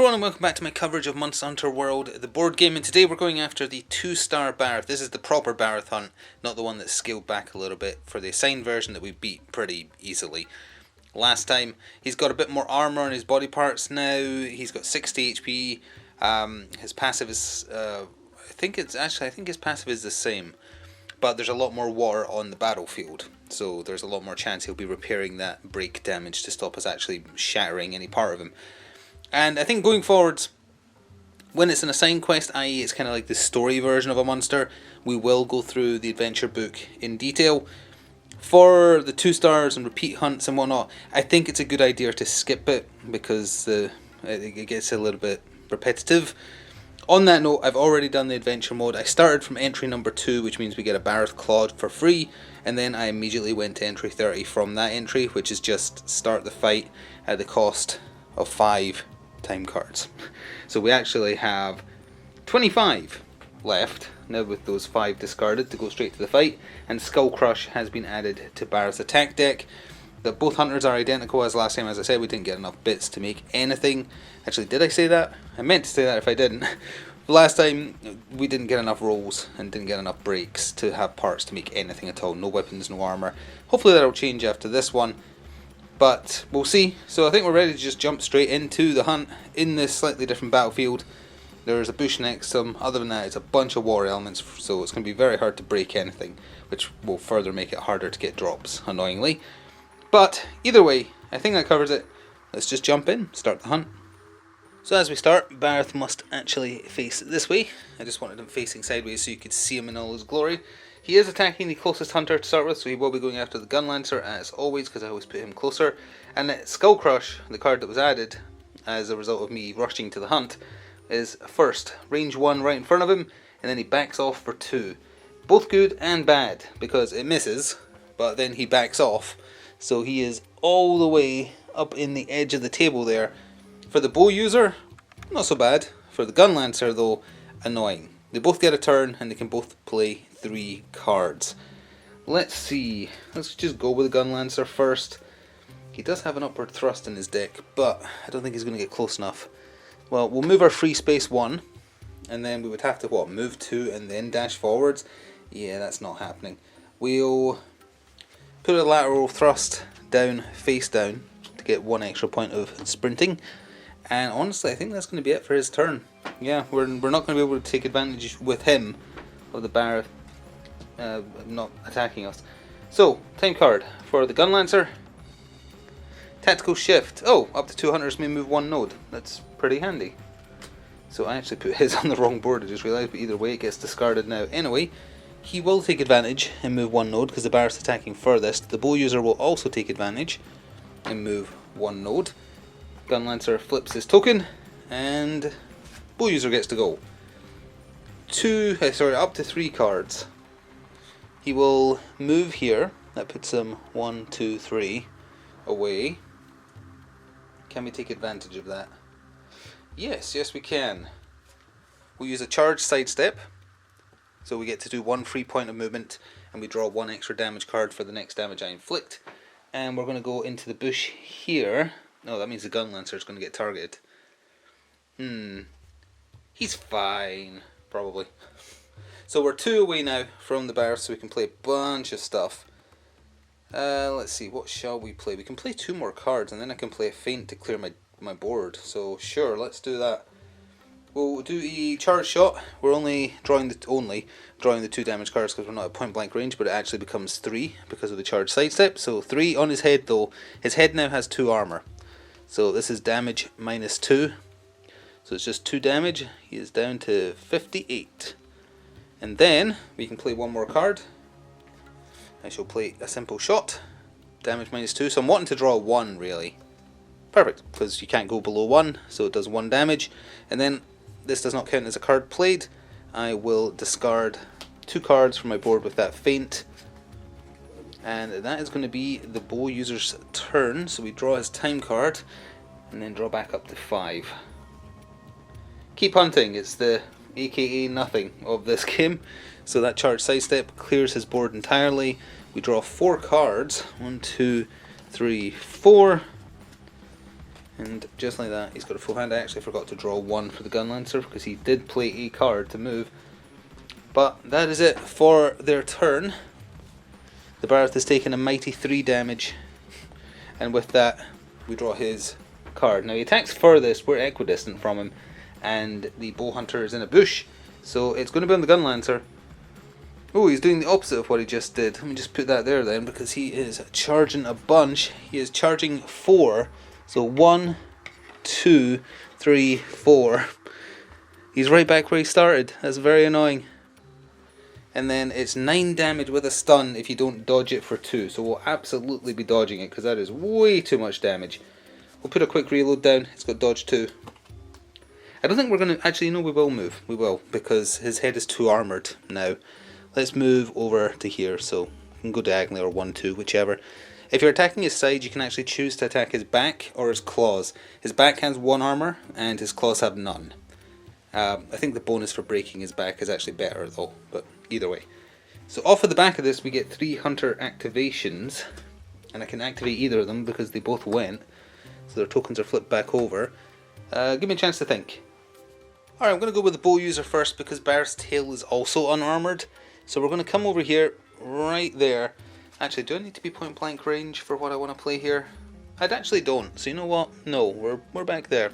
everyone and welcome back to my coverage of Monster Hunter World, the board game, and today we're going after the 2-star Barroth. This is the proper Barroth hunt, not the one that's scaled back a little bit for the assigned version that we beat pretty easily last time. He's got a bit more armor on his body parts now, he's got 60 HP, his passive is, I think his passive is the same, but there's a lot more water on the battlefield, so there's a lot more chance he'll be repairing that break damage to stop us actually shattering any part of him. And I think going forwards, when it's an assigned quest, i.e. it's kind of like the story version of a monster, we will go through the adventure book in detail. For the 2 stars and repeat hunts and whatnot, I think it's a good idea to skip it because it gets a little bit repetitive. On that note, I've already done the adventure mode. I started from entry number 2, which means we get a Barroth Clawed for free, and then I immediately went to entry 30 from that entry, which is just start the fight at the cost of 5 time cards. So we actually have 25 left now with those 5 discarded to go straight to the fight, and Skull Crush has been added to Barroth's attack deck. That both hunters are identical as last time. As I said, we didn't get enough bits to make anything. Actually, did I say that? I meant to say that if I didn't. Last time we didn't get enough rolls and didn't get enough breaks to have parts to make anything at all. No weapons, no armor. Hopefully that'll change after this one, but we'll see. So I think we're ready to just jump straight into the hunt in this slightly different battlefield. There's a bush next to them. Other than that, it's a bunch of water elements, so it's going to be very hard to break anything, which will further make it harder to get drops, annoyingly. But either way, I think that covers it. Let's just jump in, start the hunt. So as we start, Barroth must actually face this way. I just wanted him facing sideways so you could see him in all his glory. He is attacking the closest hunter to start with, so he will be going after the Gunlancer as always, because I always put him closer. And Skull Crush, the card that was added as a result of me rushing to the hunt, is first range 1 right in front of him, and then he backs off for 2. Both good and bad, because it misses, but then he backs off. So he is all the way up in the edge of the table there. For the bow user, not so bad. For the Gunlancer though, annoying. They both get a turn and they can both play 3 cards. Let's see, let's just go with the Gunlancer first. He does have an upward thrust in his deck, but I don't think he's going to get close enough. Well, we'll move our free space 1, and then we would have to, what, move 2 and then dash forwards? Yeah, that's not happening. We'll put a lateral thrust down, face down, to get 1 extra point of sprinting. And honestly, I think that's going to be it for his turn. Yeah, we're not going to be able to take advantage with him of the Barroth not attacking us. So, time card for the Gunlancer. Tactical Shift. Oh, up to 2 hunters may move 1 node. That's pretty handy. So I actually put his on the wrong board, I just realised, but either way it gets discarded now. Anyway, he will take advantage and move 1 node because the Barroth's attacking furthest. The bow user will also take advantage and move 1 node. Gunlancer flips his token, and bow user gets to go. Up to 3 cards. He will move here. That puts him 1, 2, 3 away. Can we take advantage of that? Yes, we can. We'll use a charge sidestep. So we get to do 1 free point of movement, and we draw 1 extra damage card for the next damage I inflict. And we're going to go into the bush here. No, that means the Gunlancer is going to get targeted. He's fine, probably. So we're 2 away now from the Barroth, so we can play a bunch of stuff. Let's see, what shall we play? We can play 2 more cards, and then I can play a feint to clear my board. So sure, let's do that. We'll do a charge shot. We're only drawing the 2 damage cards because we're not at point blank range, but it actually becomes 3 because of the charge sidestep. So 3 on his head though. His head now has 2 armor. So this is damage minus 2. So it's just 2 damage. He is down to 58. And then we can play 1 more card. I shall play a simple shot. Damage minus 2. So I'm wanting to draw 1 really. Perfect, because you can't go below 1, so it does 1 damage. And then this does not count as a card played. I will discard 2 cards from my board with that feint. And that is going to be the bow user's turn. So we draw his time card and then draw back up to 5. Keep hunting, it's the aka nothing of this game. So that charge sidestep clears his board entirely. We draw 4 cards. 1, 2, 3, 4. And just like that, he's got a full hand. I actually forgot to draw one for the Gun Lancer because he did play a card to move. But that is it for their turn. The Barroth has taken a mighty 3 damage. And with that, we draw his card. Now he attacks furthest, we're equidistant from him. And the Bow Hunter is in a bush. So it's going to be on the Gun Lancer. Oh, he's doing the opposite of what he just did. Let me just put that there then, because he is charging a bunch. He is charging 4. So 1, 2, 3, 4. He's right back where he started. That's very annoying. And then it's 9 damage with a stun if you don't dodge it for 2. So we'll absolutely be dodging it, because that is way too much damage. We'll put a quick reload down. It's got dodge 2. I don't think we're going to... Actually, no, we will move. We will, because his head is 2 armoured now. Let's move over to here, so you can go diagonally or 1, 2, whichever. If you're attacking his side, you can actually choose to attack his back or his claws. His back has 1 armour and his claws have none. I think the bonus for breaking his back is actually better though, but either way. So off of the back of this we get 3 hunter activations, and I can activate either of them because they both went, so their tokens are flipped back over. Give me a chance to think. Alright, I'm going to go with the bow user first because Barroth's tail is also unarmoured. So we're going to come over here, right there. Actually, do I need to be point blank range for what I want to play here? I actually don't, so you know what? No, we're back there.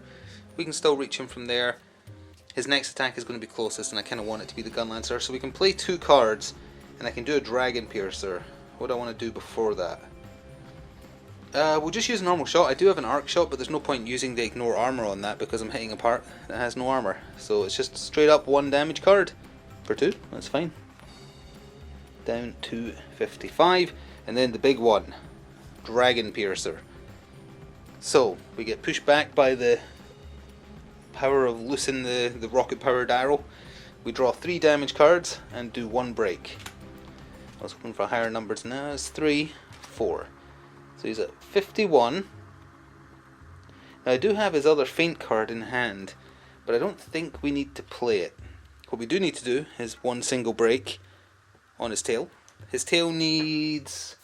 We can still reach him from there. His next attack is going to be closest, and I kind of want it to be the Gun Lancer. So we can play 2 cards, and I can do a Dragon Piercer. What do I want to do before that? We'll just use a normal shot. I do have an arc shot, but there's no point using the ignore armor on that because I'm hitting a part that has no armor. So it's just straight up 1 damage card for 2. That's fine. Down to 55, and then the big one, Dragon Piercer. So we get pushed back by the power of loosing the rocket powered arrow. We draw 3 damage cards and do 1 break. I was hoping for higher numbers. Now it's 3, 4. So he's at 51. Now I do have his other feint card in hand, but I don't think we need to play it. What we do need to do is 1 single break on his tail. His tail needs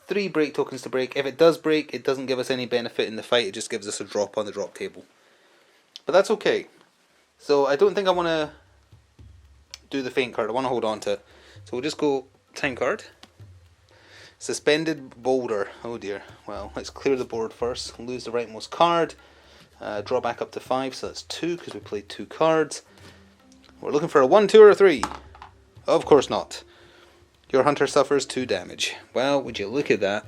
3 break tokens to break. If it does break, it doesn't give us any benefit in the fight, it just gives us a drop on the drop table. But that's okay. So I don't think I want to do the feint card, I want to hold on to it. So we'll just go time card. Suspended Boulder. Oh dear. Well, let's clear the board first. Lose the rightmost card. Draw back up to 5, so that's 2 because we played 2 cards. We're looking for a 1, 2 or a 3. Of course not. Your hunter suffers 2 damage. Well, would you look at that?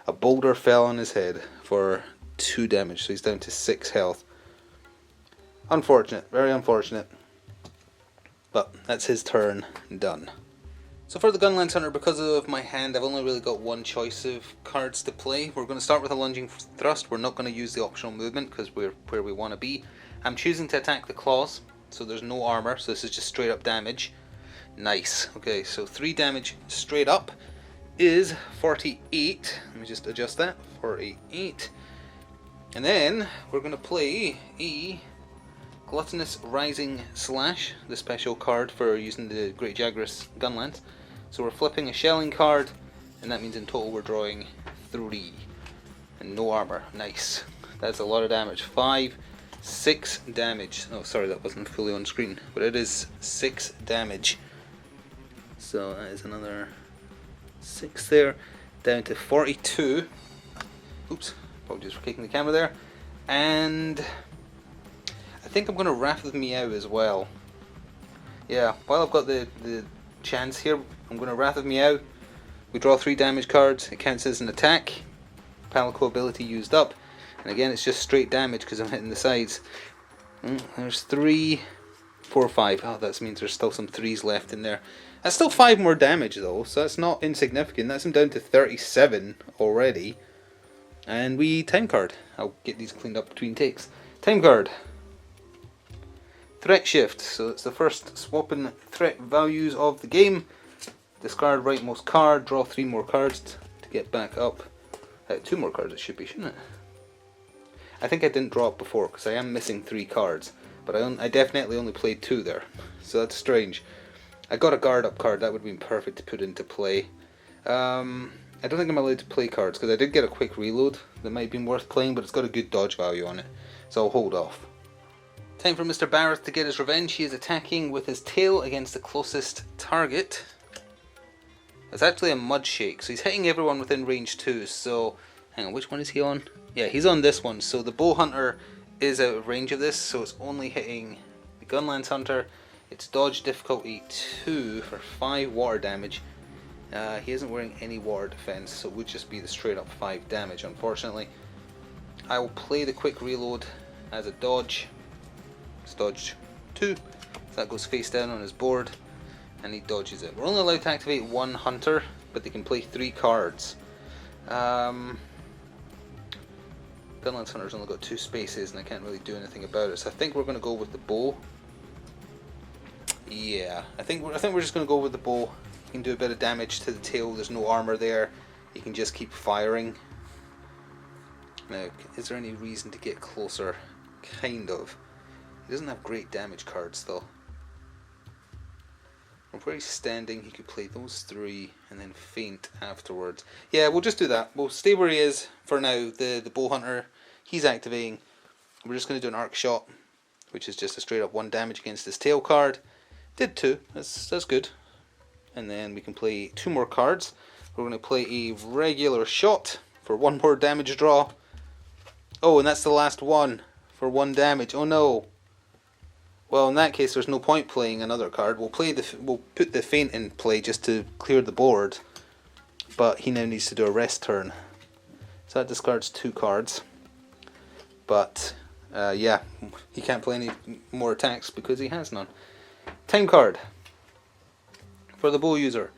A boulder fell on his head for 2 damage, so he's down to 6 health. Unfortunate, very unfortunate. But that's his turn done. So for the Gun Lancer, because of my hand, I've only really got 1 choice of cards to play. We're going to start with a lunging thrust. We're not going to use the optional movement because we're where we want to be. I'm choosing to attack the claws, so there's no armor, so this is just straight up damage. Nice. Okay, so 3 damage straight up is 48. Let me just adjust that. 48. And then we're going to play a Gluttonous Rising Slash, the special card for using the Great Jagras Gunlance. So we're flipping a shelling card, and that means in total we're drawing 3. And no armor. Nice. That's a lot of damage. 5, 6 damage. Oh, sorry, that wasn't fully on screen, but it is 6 damage. So that is another 6 there, down to 42. Oops, apologies for kicking the camera there. And I think I'm going to Wrath of Meow as well. Yeah, while I've got the chance here, I'm going to Wrath of Meow. We draw 3 damage cards, it counts as an attack. Palico ability used up. And again, it's just straight damage because I'm hitting the sides. There's 3, 4, 5. Oh, that means there's still some 3s left in there. That's still 5 more damage though, so that's not insignificant. That's him down to 37 already. And we time card. I'll get these cleaned up between takes. Time card. Threat shift. So it's the first swapping threat values of the game. Discard rightmost card. Draw 3 more cards to get back up. 2 more cards it should be, shouldn't it? I think I didn't draw it before because I am missing 3 cards. But I definitely only played 2 there. So that's strange. I got a guard up card, that would have been perfect to put into play. I don't think I'm allowed to play cards because I did get a quick reload that might have been worth playing, but it's got a good dodge value on it, so I'll hold off. Time for Mr. Barroth to get his revenge. He is attacking with his tail against the closest target. It's actually a mud shake, so he's hitting everyone within range 2, so hang on, which one is he on? Yeah, he's on this one, so the bow hunter is out of range of this, so it's only hitting the gunlance hunter. It's dodge difficulty 2 for 5 water damage. He isn't wearing any water defense, so it would just be the straight up 5 damage, unfortunately. I will play the quick reload as a dodge. It's dodge 2, so that goes face down on his board, and he dodges it. We're only allowed to activate 1 hunter, but they can play 3 cards. Gunlance hunter's only got 2 spaces, and I can't really do anything about it, so I think we're going to go with the bow. Yeah, I think we're just going to go with the bow. He can do a bit of damage to the tail. There's no armor there. He can just keep firing. Now, is there any reason to get closer? Kind of. He doesn't have great damage cards though. From where he's standing, he could play those 3 and then feint afterwards. Yeah, we'll just do that. We'll stay where he is for now. The bow hunter, he's activating. We're just going to do an arc shot, which is just a straight up 1 damage against his tail card. Did 2. That's good. And then we can play 2 more cards. We're going to play a regular shot for 1 more damage draw. Oh, and that's the last one for 1 damage. Oh no. Well, in that case, there's no point playing another card. We'll put the feint in play just to clear the board. But he now needs to do a rest turn. So that discards 2 cards. But yeah, he can't play any more attacks because he has none. Time card. For the bow user,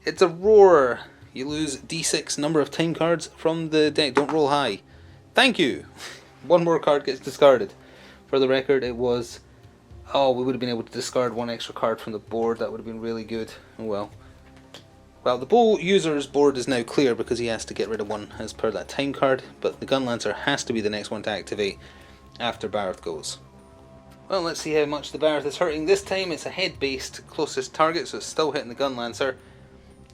it's a roar. You lose d6 number of time cards from the deck. Don't roll high. Thank you. 1 more card gets discarded. For the record, it was... Oh, we would have been able to discard 1 extra card from the board. That would have been really good. Oh well. Well, the bow user's board is now clear because he has to get rid of 1 as per that time card. But the gunlancer has to be the next one to activate after Barroth goes. Well, let's see how much the Barroth is hurting. This time it's a head-based closest target, so it's still hitting the gunlancer.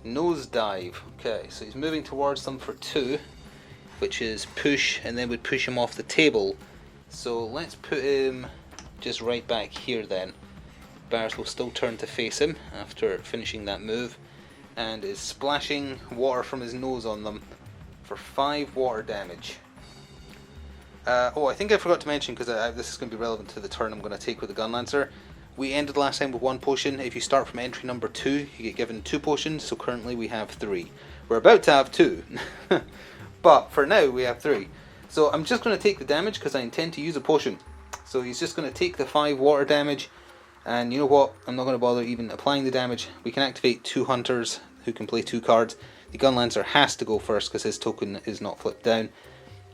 Nosedive. Okay, so he's moving towards them for 2, which is push, and then would push him off the table. So let's put him just right back here then. Barroth will still turn to face him after finishing that move, and is splashing water from his nose on them for 5 water damage. Oh, I think I forgot to mention, because this is going to be relevant to the turn I'm going to take with the Gunlancer. We ended last time with 1 potion. If you start from entry number 2, you get given 2 potions, so currently we have 3. We're about to have 2, but for now we have 3. So I'm just going to take the damage because I intend to use a potion. So he's just going to take the 5 water damage, and you know what, I'm not going to bother even applying the damage. We can activate 2 hunters who can play 2 cards. The Gunlancer has to go first because his token is not flipped down.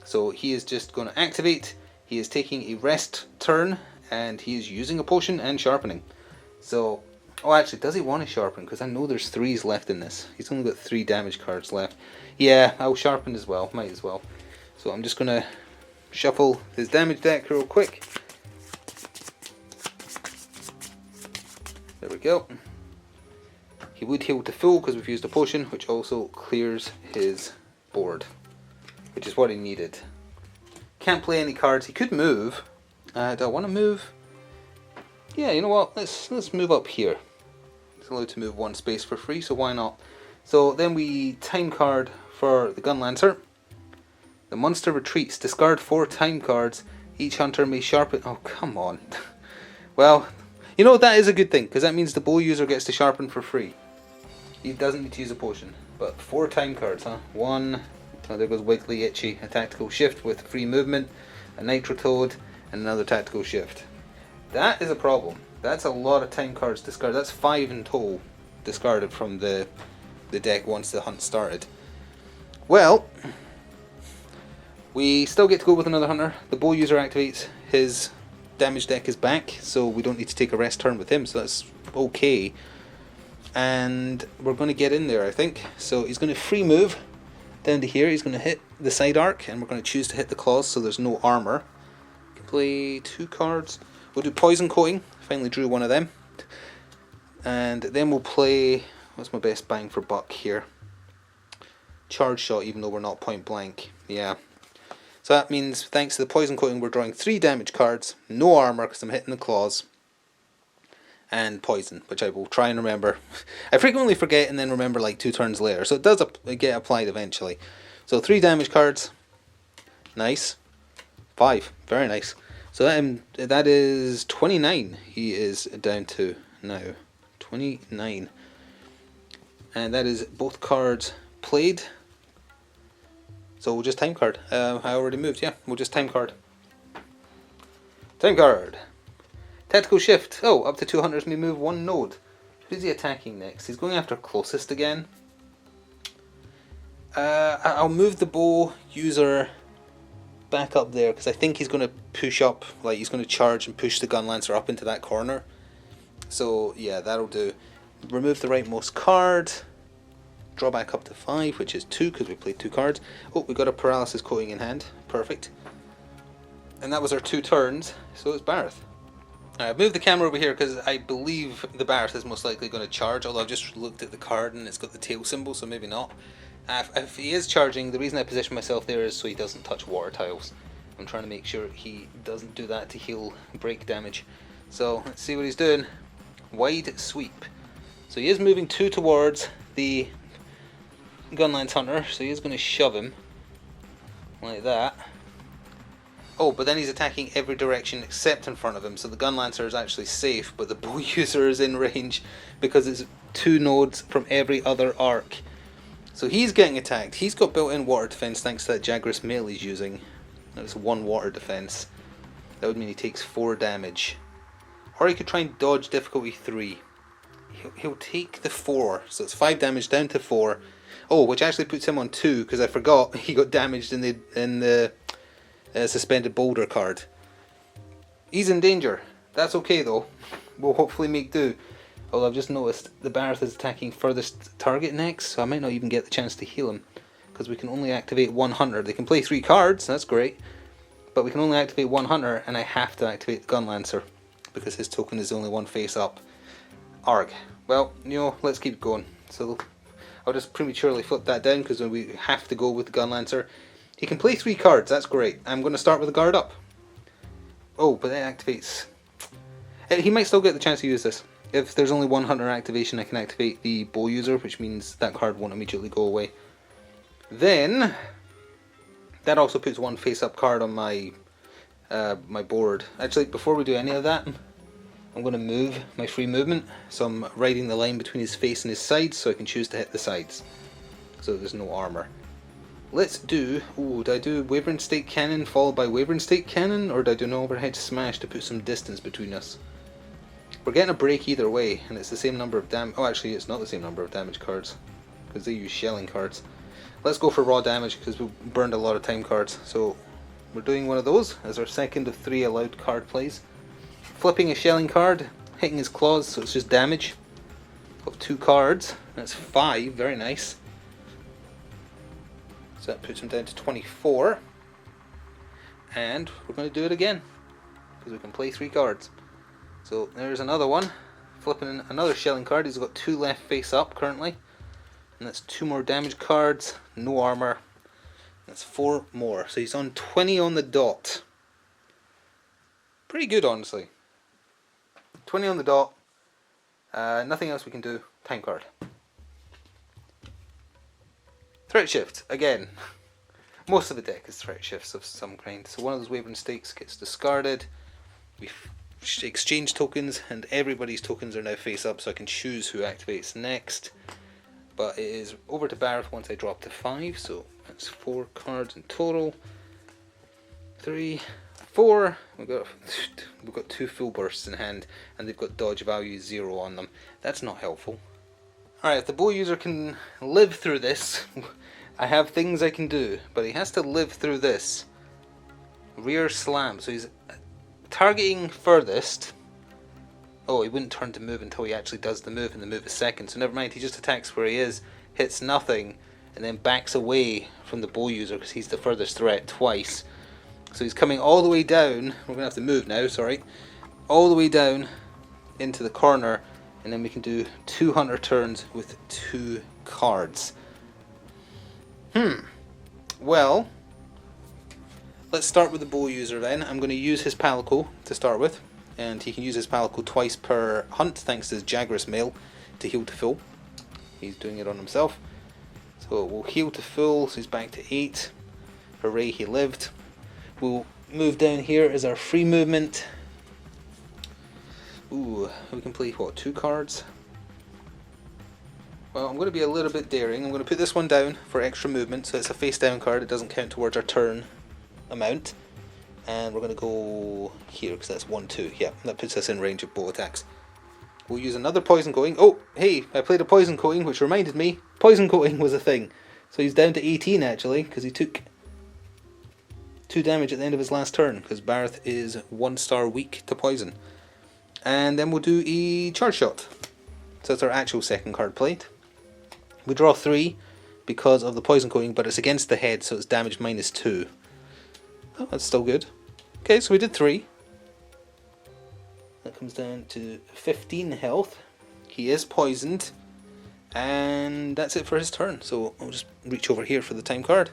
So he is just going to activate. He is taking a rest turn, and he is using a potion and sharpening. So, oh actually, does he want to sharpen? Because I know there's 3s left in this. He's only got 3 damage cards left. Yeah, I'll sharpen as well, might as well. So I'm just going to shuffle his damage deck real quick. There we go. He would heal to full because we've used a potion, which also clears his board, which is what he needed. Can't play any cards. He could move. Do I want to move? Yeah, you know what? Let's move up here. He's allowed to move 1 space for free, so why not? So then we time card for the Gunlancer. The monster retreats. Discard 4 time cards. Each hunter may sharpen... Oh, come on. Well, you know, that is a good thing, because that means the bow user gets to sharpen for free. He doesn't need to use a potion. But 4 time cards, huh? 1... Oh, there goes Wiggly Itchy. A tactical shift with free movement. A Nitro Toad. And another tactical shift. That is a problem. That's a lot of time cards discarded. That's 5 in total discarded from the deck once the hunt started. Well, we still get to go with another hunter. The bow user activates. His damage deck is back, so we don't need to take a rest turn with him, so that's okay. And we're going to get in there, I think. So he's going to free move down to here. He's going to hit the side arc, and we're going to choose to hit the claws, so there's no armor. We can play 2 cards. We'll do poison coating. Finally drew one of them. And then we'll play... What's my best bang for buck here? charge shot even though we're not point blank. Yeah. So that means thanks to the poison coating we're drawing 3 damage cards, no armor because I'm hitting the claws, and poison, which I will try and remember. I frequently forget and then remember like 2 turns later, so it does get applied eventually. So 3 damage cards, nice. 5, very nice. So that is 29 he is down to now. 29. And that is both cards played. So we'll just time card. I already moved, yeah. We'll just time card. Time card. Tactical shift. Oh, up to 200 may move 1 node. Who's he attacking next? He's going after closest again. I'll move the bow user back up there because I think he's going to push up, like he's going to charge and push the gun lancer up into that corner. So yeah, that'll do. Remove the rightmost card. Draw back up to 5, which is 2 because we played 2 cards. Oh, we got a paralysis coating in hand. Perfect. And that was our 2 turns. So it's Barroth. I've moved the camera over here because I believe the Barroth is most likely going to charge, although I've just looked at the card and it's got the tail symbol, so maybe not. If he is charging, the reason I position myself there is so he doesn't touch water tiles. I'm trying to make sure he doesn't do that to heal break damage. So let's see what he's doing. Wide sweep. So he is moving 2 towards the Gunlance Hunter, so he is going to shove him like that. Oh, but then he's attacking every direction except in front of him, so the Gun Lancer is actually safe, but the Bow User is in range because it's 2 nodes from every other arc. So he's getting attacked. He's got built-in water defense thanks to that Jagras mail he's using. That's 1 water defense. That would mean he takes 4 damage. Or he could try and dodge difficulty 3. He'll take the 4, so it's 5 damage down to 4. Oh, which actually puts him on 2 because I forgot he got damaged in the suspended boulder card. He's in danger. That's okay though. We'll hopefully make do. Although I've just noticed the Barroth is attacking furthest target next, so I might not even get the chance to heal him because we can only activate 1 hunter. They can play 3 cards, that's great, but we can only activate 1 hunter, and I have to activate the Gun Lancer because his token is only 1 face up. Arg. Well, let's keep going. So I'll just prematurely flip that down because we have to go with the Gun Lancer. He can play 3 cards, that's great. I'm going to start with the guard up. Oh, but that activates... He might still get the chance to use this. If there's only 1 hunter activation, I can activate the Bow User, which means that card won't immediately go away. Then, that also puts 1 face-up card on my my board. Actually, before we do any of that, I'm going to move my free movement. So I'm riding the line between his face and his sides, so I can choose to hit the sides. So there's no armor. Let's do... Ooh, do I do Wavering Stake Cannon followed by Wavering Stake Cannon, or do I do an overhead smash to put some distance between us? We're getting a break either way, and it's the same number of damage. Oh, actually, it's not the same number of damage cards, because they use shelling cards. Let's go for raw damage, because we burned a lot of time cards. So, we're doing one of those as our second of 3 allowed card plays. Flipping a shelling card, hitting his claws, so it's just damage of 2 cards. That's 5, very nice. So that puts him down to 24. And we're going to do it again, because we can play 3 cards. So there's another one, flipping in another shelling card. He's got 2 left face up currently, and that's 2 more damage cards, no armor. That's 4 more, so he's on 20 on the dot. Pretty good, honestly. 20 on the dot. Nothing else we can do. Time card. Threat shift again. Most of the deck is threat shifts of some kind. So one of those Wavering Stakes gets discarded. We exchange tokens, and everybody's tokens are now face up, so I can choose who activates next. But it is over to Barroth once I drop to 5, so that's 4 cards in total. 3, 4. We've got 2 full bursts in hand, and they've got dodge value 0 on them. That's not helpful. Alright, if the Bow User can live through this, I have things I can do, but he has to live through this. Rear slam, so he's targeting furthest. Oh, he wouldn't turn to move until he actually does the move, and the move is second, so never mind, he just attacks where he is, hits nothing, and then backs away from the Bow User because he's the furthest threat twice. So he's coming all the way down, we're going to have to move now, sorry, all the way down into the corner, and then we can do 2 hunter turns with 2 cards. Well, let's start with the bow user then. I'm going to use his Palico to start with, and he can use his Palico twice per hunt thanks to his Jagras mail to heal to full. He's doing it on himself. So we'll heal to full, so he's back to 8. Hooray, he lived. We'll move down here as our free movement. Ooh, we can play what, 2 cards? Well, I'm going to be a little bit daring. I'm going to put this one down for extra movement, so it's a face down card. It doesn't count towards our turn amount. And we're going to go here because that's 1-2. Yeah, that puts us in range of bow attacks. We'll use another poison coating. Oh, hey, I played a poison coating, which reminded me, poison coating was a thing. So he's down to 18 actually, because he took 2 damage at the end of his last turn, because Barroth is 1 star weak to poison. And then we'll do a charge shot. So that's our actual second card played. We draw 3 because of the poison coating, but it's against the head, so it's damage -2. Oh, that's still good. Okay, so we did 3. That comes down to 15 health. He is poisoned. And that's it for his turn. So I'll just reach over here for the time card.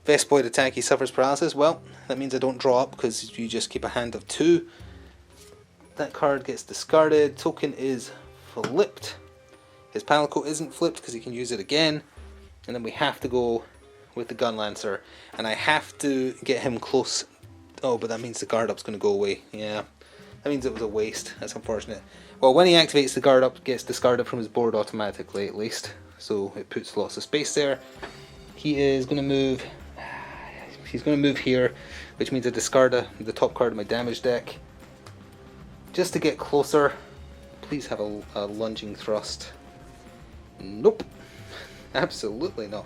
Vespoid attack, he suffers paralysis. Well, that means I don't draw up because you just keep a hand of 2. That card gets discarded. Token is flipped. His Palico isn't flipped because he can use it again. And then we have to go with the Gun Lancer. And I have to get him close. Oh, but that means the guard up's going to go away. Yeah, that means it was a waste. That's unfortunate. Well, when he activates, the guard up, it gets discarded from his board automatically at least. So it puts lots of space there. He is going to move. He's going to move here, which means I discard the top card of my damage deck. Just to get closer. Please have a lunging thrust. Nope. Absolutely not.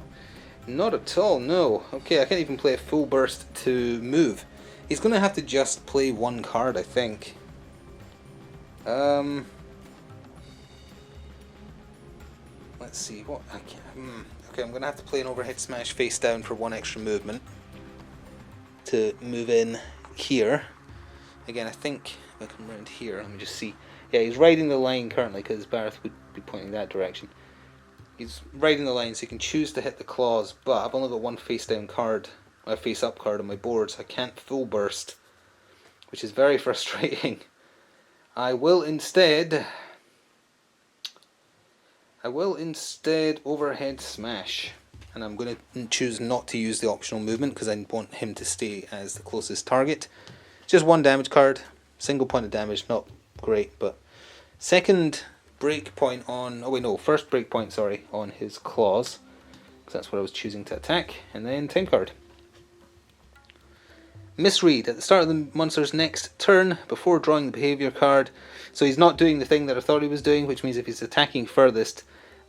Not at all, no. Okay, I can't even play a full burst to move. He's going to have to just play 1 card, I think. Let's see, what I can... Okay, I'm going to have to play an overhead smash face down for 1 extra movement. To move in here. Again, I think if I come around here, let me just see. Yeah, he's riding the line currently because Barroth would be pointing that direction. He's riding the line, so he can choose to hit the claws, but I've only got 1 face down card, a face up card on my board, so I can't full burst, which is very frustrating. I will instead overhead smash, and I'm going to choose not to use the optional movement because I want him to stay as the closest target. Just 1 damage card, single point of damage, not great, but second break point on, first break point, sorry, on his claws, because that's what I was choosing to attack, and then time card. Misread at the start of the monster's next turn before drawing the behavior card. So he's not doing the thing that I thought he was doing, which means if he's attacking furthest,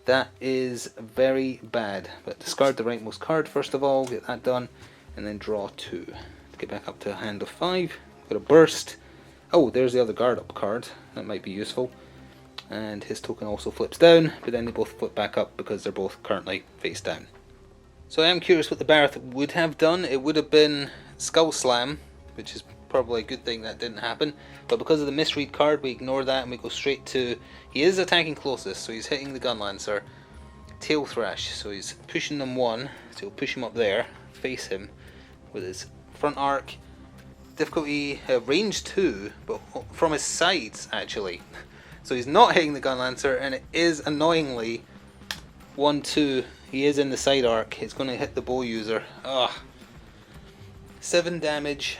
that is very bad. But discard the rightmost card first of all, get that done, and then draw 2 to get back up to a hand of 5. Got a burst. Oh, there's the other guard up card. That might be useful. And his token also flips down, but then they both flip back up because they're both currently face down. So I am curious what the Barroth would have done. It would have been Skull Slam, which is probably a good thing that didn't happen. But because of the misread card, we ignore that and we go straight to... He is attacking closest, so he's hitting the Gun Lancer. Tail Thrash, so he's pushing them 1, so he'll push him up there, face him with his front arc. Difficulty range 2, but from his sides actually. So he's not hitting the Gun Lancer, and it is annoyingly 1-2. He is in the side arc. It's going to hit the bow user. Ugh. 7 damage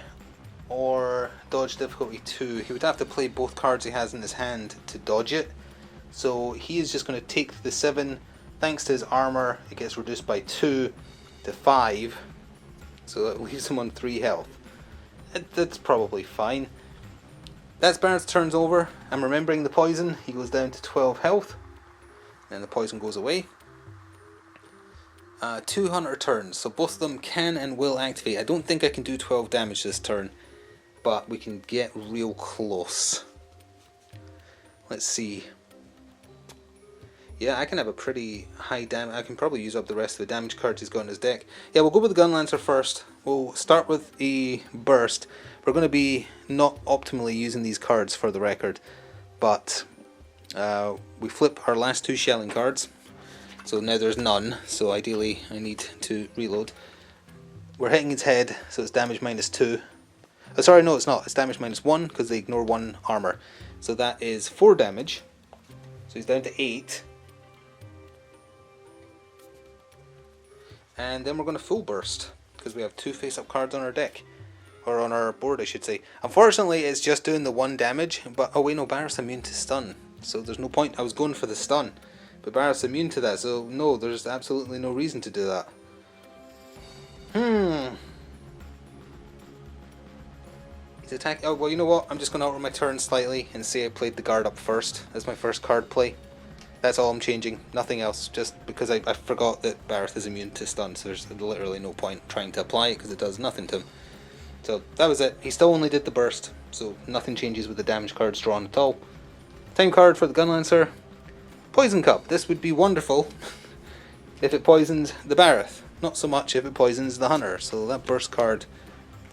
or dodge difficulty 2. He would have to play both cards he has in his hand to dodge it. So he is just going to take the 7. Thanks to his armor, it gets reduced by 2 to 5. So that leaves him on 3 health. That's probably fine. That's Barroth's turns over. I'm remembering the poison. He goes down to 12 health. And the poison goes away. 2 hunter turns, so both of them can and will activate. I don't think I can do 12 damage this turn, but we can get real close. Let's see. Yeah, I can have a pretty high damage. I can probably use up the rest of the damage cards he's got in his deck. Yeah, we'll go with the Gun Lancer first. We'll start with a burst. We're going to be not optimally using these cards for the record, but we flip our last 2 shelling cards. So now there's none, so ideally I need to reload. We're hitting his head, so it's damage -2. Oh, sorry, no it's not, it's damage -1 because they ignore 1 armor. So that is 4 damage. So he's down to 8. And then we're going to full burst, because we have 2 face-up cards on our deck. Or on our board, I should say. Unfortunately, it's just doing the 1 damage, but oh wait, no, Barroth's immune to stun. So there's no point, I was going for the stun. But Barroth's immune to that, so no, there's absolutely no reason to do that. He's attacking. Oh, well, you know what? I'm just going to alter my turn slightly and say I played the guard up first. That's my first card play. That's all I'm changing, nothing else, just because I forgot that Barroth is immune to stun, so there's literally no point trying to apply it because it does nothing to him. So that was it. He still only did the burst, so nothing changes with the damage cards drawn at all. Time card for the Gunlancer. Poison Cup. This would be wonderful if it poisons the Barroth. Not so much if it poisons the Hunter. So that burst card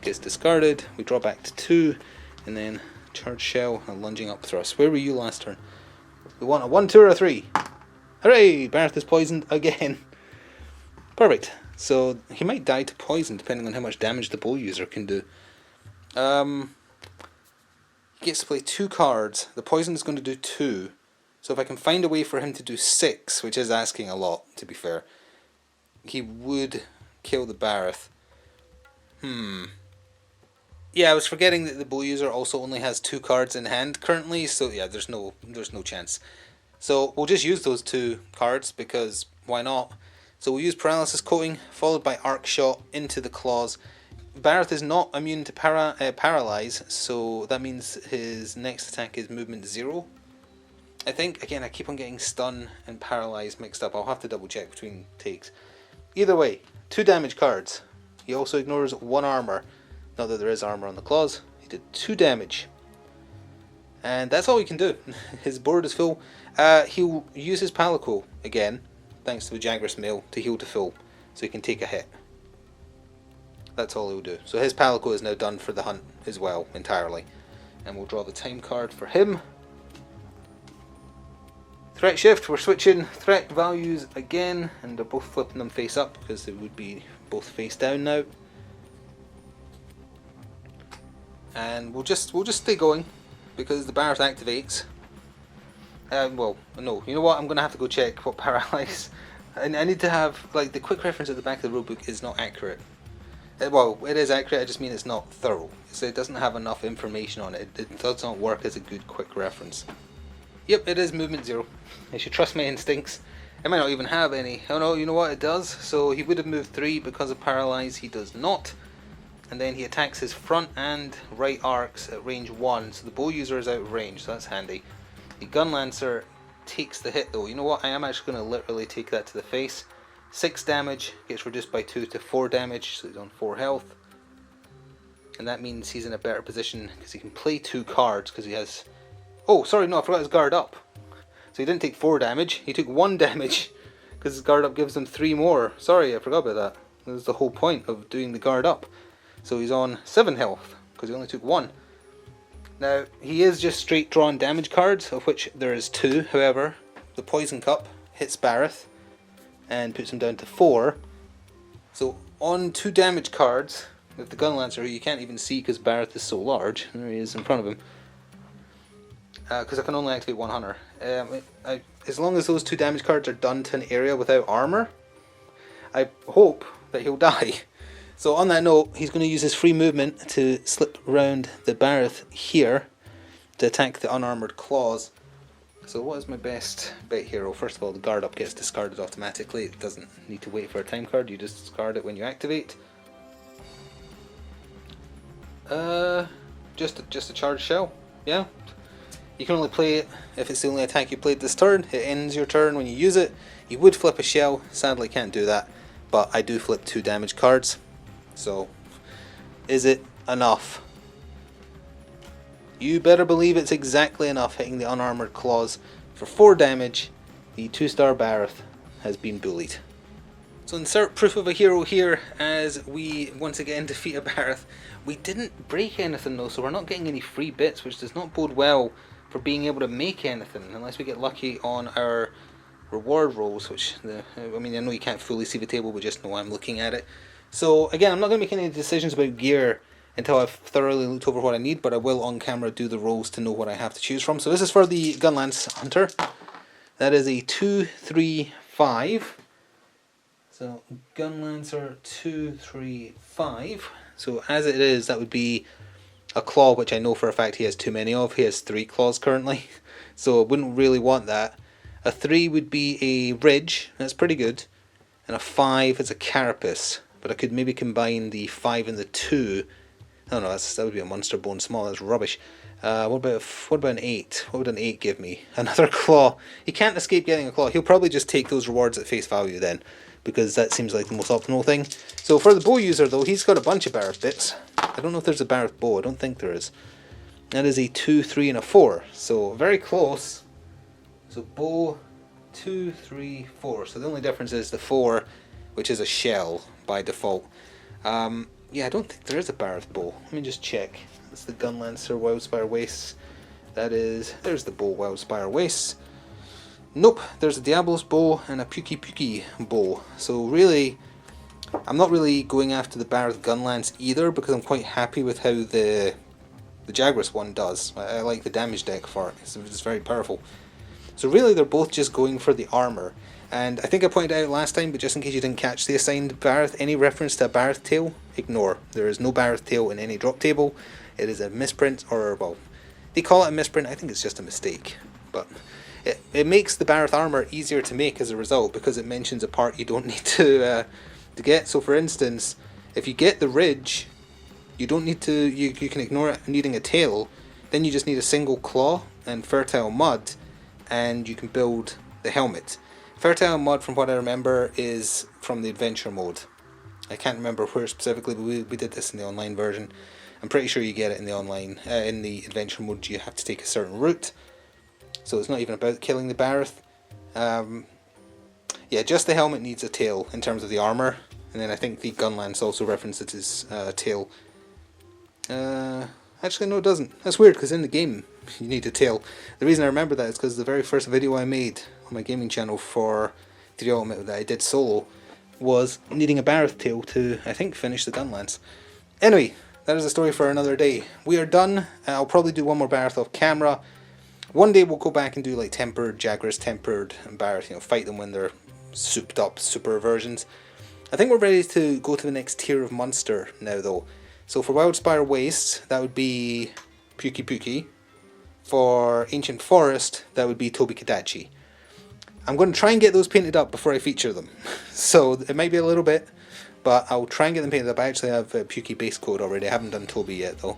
gets discarded. We draw back to 2, and then Charge Shell and Lunging Up Thrust. Where were you last turn? We want a 1, 2, or a 3. Hooray! Barroth is poisoned again. Perfect. So he might die to poison depending on how much damage the bow user can do. He gets to play 2 cards. The poison is going to do 2. So if I can find a way for him to do 6, which is asking a lot, to be fair, he would kill the Barroth. Yeah, I was forgetting that the bow user also only has 2 cards in hand currently, so yeah, there's no chance. So we'll just use those 2 cards, because why not? So we'll use Paralysis Coating, followed by Arc Shot into the claws. Barroth is not immune to Paralyze, so that means his next attack is movement 0. I think, again, I keep on getting Stun and Paralyze mixed up. I'll have to double check between takes. Either way, 2 damage cards. He also ignores 1 armor. Not that there is armor on the claws. He did 2 damage. And that's all he can do. His board is full. He'll use his Palico again, thanks to the Jagras Mail, to heal to full, so he can take a hit. That's all he'll do. So his Palico is now done for the hunt as well, entirely. And we'll draw the time card for him. Threat shift, we're switching threat values again, and they're both flipping them face up, because they would be both face down now. And we'll just stay going, because the Barroth activates. Well, no, you know what, I'm going to have to go check what Paralyze. I need to have, like, the quick reference at the back of the rulebook is not accurate. Well, it is accurate, I just mean it's not thorough. So it doesn't have enough information on it. It does not work as a good quick reference. Yep, it is movement 0. I should trust my instincts. It might not even have any. Oh no, you know what, it does. So he would have moved 3 because of Paralyze, he does not. And then he attacks his front and right arcs at range 1, so the bow user is out of range, so that's handy. The Gunlancer takes the hit though. You know what, I am actually going to literally take that to the face. 6 damage, gets reduced by 2 to 4 damage, so he's on 4 health. And that means he's in a better position, because he can play 2 cards, because he has... Oh, sorry, no, I forgot his guard up. So he didn't take 4 damage, he took 1 damage, because his guard up gives him 3 more. Sorry, I forgot about that. That was the whole point of doing the guard up. So he's on 7 health, because he only took 1. Now, he is just straight drawn damage cards, of which there is 2, however. The Poison Cup hits Barroth, and puts him down to 4. So, on 2 damage cards, with the Gunlancer, who you can't even see because Barroth is so large, there he is in front of him, because I can only activate 1 hunter. As long as those 2 damage cards are done to an area without armor, I hope that he'll die. So on that note, he's going to use his free movement to slip around the Barroth here to attack the unarmored claws. So what is my best bet here? Well, first of all, the guard up gets discarded automatically. It doesn't need to wait for a time card, you just discard it when you activate. Just a charge shell, yeah. You can only play it if it's the only attack you played this turn. It ends your turn when you use it. You would flip a shell, sadly can't do that, but I do flip 2 damage cards. So, is it enough? You better believe it's exactly enough, hitting the unarmored claws for 4 damage. The 2-star Barroth has been bullied. So insert proof of a hero here as we once again defeat a Barroth. We didn't break anything though, so we're not getting any free bits, which does not bode well for being able to make anything, unless we get lucky on our reward rolls, which I mean, I know you can't fully see the table, but just know I'm looking at it. So again, I'm not going to make any decisions about gear until I've thoroughly looked over what I need, but I will on camera do the rolls to know what I have to choose from. So this is for the Gunlance Hunter. That is a 2-3-5. So Gunlancer 2-3-5. So as it is, that would be a claw, which I know for a fact he has too many of. He has 3 claws currently, so I wouldn't really want that. A 3 would be a ridge, that's pretty good, and a 5 is a carapace, but I could maybe combine the 5 and the 2. Oh no, that would be a monster bone small, that's rubbish. What about an 8? What would an 8 give me? Another claw. He can't escape getting a claw. He'll probably just take those rewards at face value then, because that seems like the most optimal thing. So for the bow user though, he's got a bunch of Barroth bits. I don't know if there's a Barroth bow, I don't think there is. That is a 2, 3 and a 4, so very close. So bow 2, 3, 4. So the only difference is the 4, which is a shell by default. Yeah, I don't think there is a Barroth bow. Let me just check. That's the Gunlancer Wildspire Wastes. There's the bow Wildspire Wastes. Nope, there's a Diablo's bow and a Puki Puki bow. So really, I'm not really going after the Barroth Gunlance either, because I'm quite happy with how the Jagras one does. I like the damage deck for it. It's very powerful. So really they're both just going for the armor. And I think I pointed out last time, but just in case you didn't catch the assigned Barroth, any reference to a Barroth tail, ignore. There is no Barroth tail in any drop table. It is a misprint, or well, they call it a misprint, I think it's just a mistake. But it makes the Barroth armor easier to make as a result, because it mentions a part you don't need to get. So for instance, if you get the ridge, you don't need to, you can ignore it needing a tail, then you just need a single claw and fertile mud, and you can build the helmet. Fertile mud, from what I remember, is from the adventure mode. I can't remember where specifically, but we did this in the online version. I'm pretty sure you get it in the online, in the adventure mode. You have to take a certain route, so it's not even about killing the Barroth. Yeah, just the helmet needs a tail in terms of the armor, and then I think the Gunlance also references his tail. Actually, no, it doesn't. That's weird, because in the game you need a tail. The reason I remember that is because the very first video I made on my gaming channel for 3D Ultimate that I did solo was needing a Barroth tail to, I think, finish the Gunlance. Anyway, that is a story for another day. We are done. I'll probably do one more Barroth off camera. One day we'll go back and do like tempered Jagras, tempered Barroth, fight them when they're souped up super versions. I think we're ready to go to the next tier of monster now though. So for Wildspire Wastes, that would be Puki Puki. For Ancient Forest, that would be Tobi Kadachi. I'm going to try and get those painted up before I feature them. So it might be a little bit, but I'll try and get them painted up. I actually have Puki base coat already. I haven't done Tobi yet though.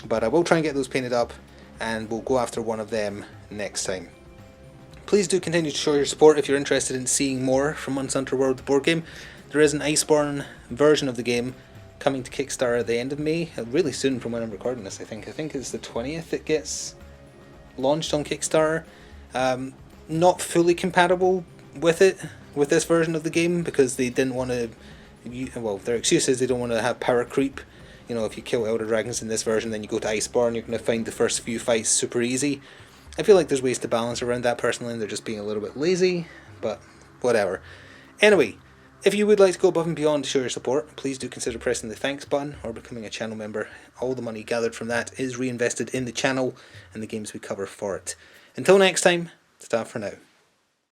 But I will try and get those painted up, and we'll go after one of them next time. Please do continue to show your support if you're interested in seeing more from Monster Hunter World, the board game. There is an Iceborne version of the game coming to Kickstarter at the end of May, really soon from when I'm recording this. I think it's the 20th it gets launched on Kickstarter. Not fully compatible with this version of the game, because they didn't want to, well, their excuse is they don't want to have power creep. If you kill Elder Dragons in this version, then you go to Iceborne, you're going to find the first few fights super easy. I feel like there's ways to balance around that personally, and they're just being a little bit lazy, but whatever. Anyway, if you would like to go above and beyond to show your support, please do consider pressing the thanks button or becoming a channel member. All the money gathered from that is reinvested in the channel and the games we cover for it. Until next time, ta for now.